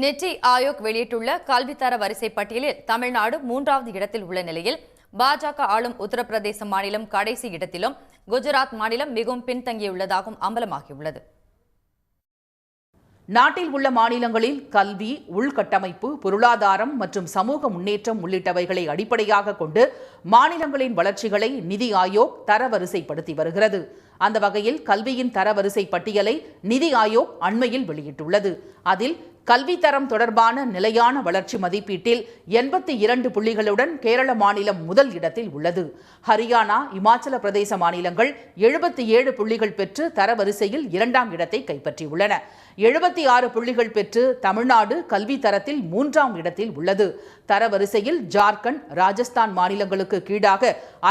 நித்தி ஆயோக் வெளியிட்டுள்ள கல்வித்தர வரிசை பட்டியலில் தமிழ்நாடு 3வது இடத்தில் உள்ள நிலையில் பாஜக ஆளும் உத்தரப்பிரதேச மாநிலம் கடைசி இடத்திலும் குஜராத் மாநிலம் மிகவும் பின்தங்கியுள்ளதாகவும் அம்பலமாகியுள்ளது. நாட்டில் உள்ள மாநிலங்களில் கல்வி, உள்கட்டமைப்பு, பொருளாதாரம் மற்றும் சமூக முன்னேற்றம் உள்ளிட்டவைகளை அடிப்படையாக கொண்டு மாநிலங்களின் வளர்ச்சிகளை நிதி ஆயோக் தரவரிசைப்படுத்தி வருகிறது. அந்த வகையில் கல்வியின் தரவரிசை பட்டியலை நிதி ஆயோக் அண்மையில் வெளியிட்டுள்ளது. அதில் கல்வி தரம் தொடர்பான நிலையான வளர்ச்சி மதிப்பீட்டில் 82 புள்ளிகளுடன் கேரள மாநிலம் முதல் இடத்தில் உள்ளது. ஹரியானா, இமாச்சல பிரதேச மாநிலங்கள் 77 புள்ளிகள் பெற்று தரவரிசையில் 2ஆம் இடத்தை கைப்பற்றியுள்ளன. 76 புள்ளிகள் பெற்று தமிழ்நாடு கல்வி தரத்தில் 3ஆம் இடத்தில் உள்ளது. தரவரிசையில் ஜார்க்கண்ட், ராஜஸ்தான் மாநிலங்களுக்கு கீழாக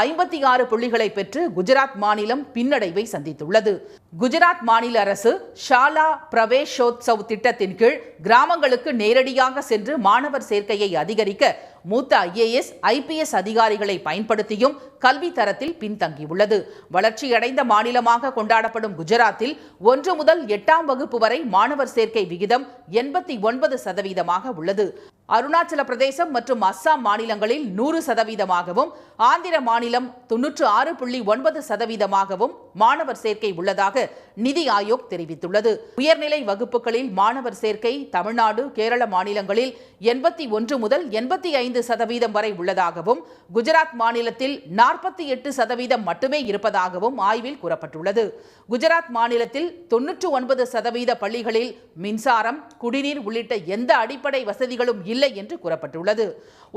56 புள்ளிகளை பெற்று குஜராத் மாநிலம் பின்னடைவை சந்தித்துள்ளது. குஜராத் மாநில அரசு ஷாலா பிரவேஷோத்சவ் திட்டத்தின் கீழ் கிராமங்களுக்கு நேரடியாக சென்று மாணவர் சேர்க்கையை அதிகரிக்க மூத்த IAS, IPS அதிகாரிகளை பயன்படுத்தியும் கல்வி தரத்தில் பின்தங்கியுள்ளது. வளர்ச்சியடைந்த மாநிலமாக கொண்டாடப்படும் குஜராத்தில் 1 முதல் 8ஆம் வகுப்பு வரை மாணவர் சேர்க்கை விகிதம் 89% உள்ளது. அருணாச்சல பிரதேசம் மற்றும் அஸ்ஸாம் மாநிலங்களில் 100%, ஆந்திர மாநிலம் 96.9% மாணவர் சேர்க்கை உள்ளதாக நிதி ஆயோக் தெரிவித்துள்ளது. உயர்நிலை வகுப்புகளில் மாணவர் சேர்க்கை தமிழ்நாடு, கேரள மாநிலங்களில் 81 முதல் 85% வரை உள்ளதாகவும், குஜராத் மாநிலத்தில் 48% மட்டுமே இருப்பதாகவும் ஆய்வில் கூறப்பட்டுள்ளது. குஜராத் மாநிலத்தில் 99% பள்ளிகளில் மின்சாரம், குடிநீர் உள்ளிட்ட எந்த அடிப்படை வசதிகளும் இல்லை என்று கூறப்பட்டுள்ளது.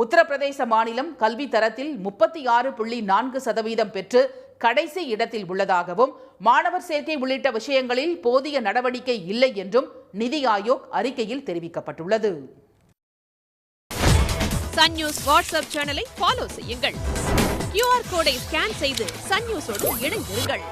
உத்தரப்பிரதேச மாநிலம் கல்வி தரத்தில் 36.4% பெற்று கடைசி இடத்தில் உள்ளதாகவும், மாணவர் சேர்க்கை உள்ளிட்ட விஷயங்களில் போதிய நடவடிக்கை இல்லை என்றும் நிதி ஆயோக் அறிக்கையில் தெரிவிக்கப்பட்டுள்ளது. சன் நியூஸ் வாட்ஸ்அப் சேனலை ஃபாலோ செய்யுங்கள். QR கோடை ஸ்கேன் செய்து சன் நியூஸோடு இணைந்திருங்கள்.